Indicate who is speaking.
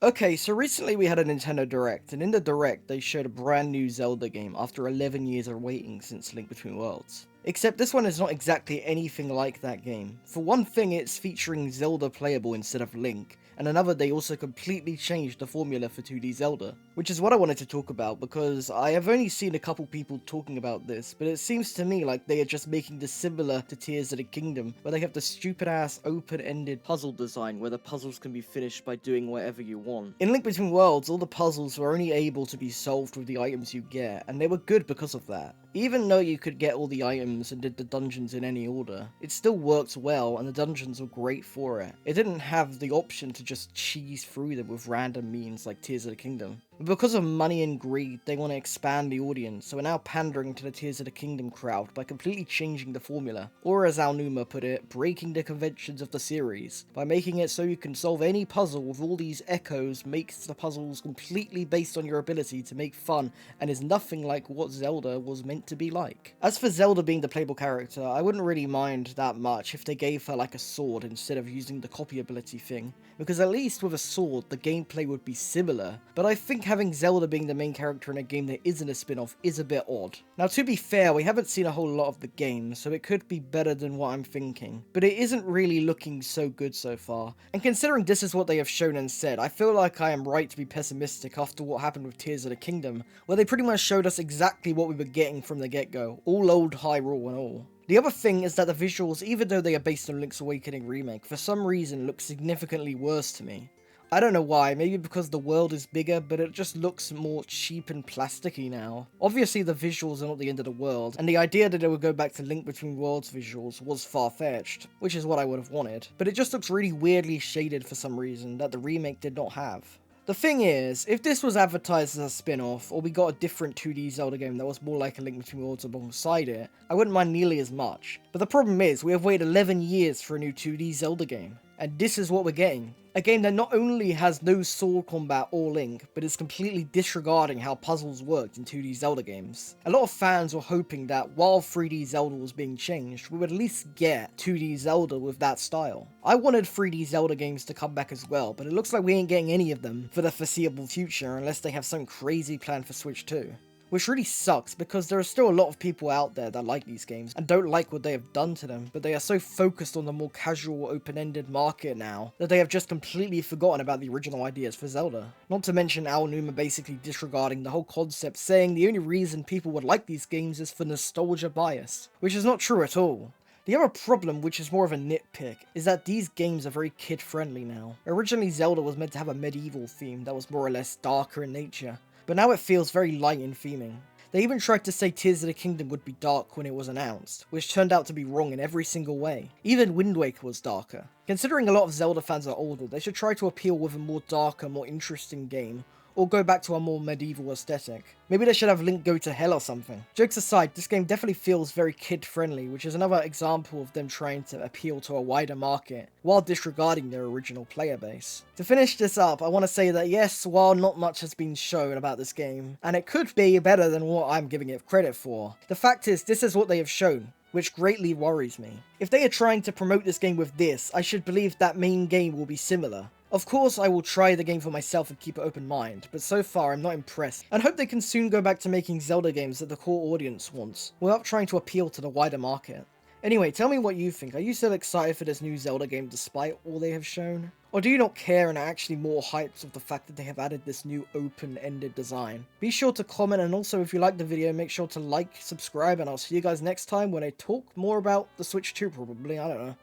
Speaker 1: Okay, so recently we had a Nintendo Direct, and in the Direct they showed a brand new Zelda game after 11 years of waiting since Link Between Worlds. Except this one is not exactly anything like that game. For one thing, it's featuring Zelda playable instead of Link, and another, they also completely changed the formula for 2D Zelda. Which is what I wanted to talk about, because I have only seen a couple people talking about this, but it seems to me like they are just making this similar to Tears of the Kingdom, where they have the stupid ass open-ended puzzle design where the puzzles can be finished by doing whatever you want. In Link Between Worlds, all the puzzles were only able to be solved with the items you get, and they were good because of that. Even though you could get all the items and did the dungeons in any order, it still worked well and the dungeons were great for it. It didn't have the option to just cheese through them with random means like Tears of the Kingdom. But because of money and greed, they want to expand the audience, so we're now pandering to the Tears of the Kingdom crowd by completely changing the formula, or as Aonuma put it, breaking the conventions of the series, by making it so you can solve any puzzle with all these echoes, makes the puzzles completely based on your ability to make fun, and is nothing like what Zelda was meant to be like. As for Zelda being the playable character, I wouldn't really mind that much if they gave her like a sword instead of using the copy ability thing, because at least with a sword the gameplay would be similar, but I think having Zelda being the main character in a game that isn't a spin-off is a bit odd. Now to be fair, we haven't seen a whole lot of the game, so it could be better than what I'm thinking, but it isn't really looking so good so far, and considering this is what they have shown and said, I feel like I am right to be pessimistic after what happened with Tears of the Kingdom, where they pretty much showed us exactly what we were getting from the get-go, all old Hyrule and all. The other thing is that the visuals, even though they are based on Link's Awakening remake, for some reason look significantly worse to me. I don't know why, maybe because the world is bigger, but it just looks more cheap and plasticky now. Obviously the visuals are not the end of the world, and the idea that it would go back to Link Between Worlds visuals was far-fetched, which is what I would have wanted, but it just looks really weirdly shaded for some reason that the remake did not have. The thing is, if this was advertised as a spin-off, or we got a different 2D Zelda game that was more like a Link Between Worlds alongside it, I wouldn't mind nearly as much. But the problem is, we have waited 11 years for a new 2D Zelda game, and this is what we're getting. A game that not only has no sword combat or Link, but is completely disregarding how puzzles worked in 2D Zelda games. A lot of fans were hoping that while 3D Zelda was being changed, we would at least get 2D Zelda with that style. I wanted 3D Zelda games to come back as well, but it looks like we ain't getting any of them for the foreseeable future unless they have some crazy plan for Switch 2. Which really sucks, because there are still a lot of people out there that like these games and don't like what they have done to them, but they are so focused on the more casual, open-ended market now that they have just completely forgotten about the original ideas for Zelda. Not to mention Aonuma basically disregarding the whole concept, saying the only reason people would like these games is for nostalgia bias, which is not true at all. The other problem, which is more of a nitpick, is that these games are very kid-friendly now. Originally Zelda was meant to have a medieval theme that was more or less darker in nature, but now it feels very light in theming. They even tried to say Tears of the Kingdom would be dark when it was announced, which turned out to be wrong in every single way. Even Wind Waker was darker. Considering a lot of Zelda fans are older, they should try to appeal with a more darker, more interesting game, or go back to a more medieval aesthetic. Maybe they should have Link go to hell or something. Jokes aside, this game definitely feels very kid-friendly, which is another example of them trying to appeal to a wider market, while disregarding their original player base. To finish this up, I want to say that yes, while not much has been shown about this game, and it could be better than what I'm giving it credit for, the fact is, this is what they have shown, which greatly worries me. If they are trying to promote this game with this, I should believe that main game will be similar. Of course, I will try the game for myself and keep an open mind, but so far I'm not impressed, and hope they can soon go back to making Zelda games that the core audience wants, without trying to appeal to the wider market. Anyway, tell me what you think. Are you still excited for this new Zelda game despite all they have shown? Or do you not care and are actually more hyped of the fact that they have added this new open-ended design? Be sure to comment, and also if you liked the video, make sure to like, subscribe, and I'll see you guys next time when I talk more about the Switch 2 probably, I don't know.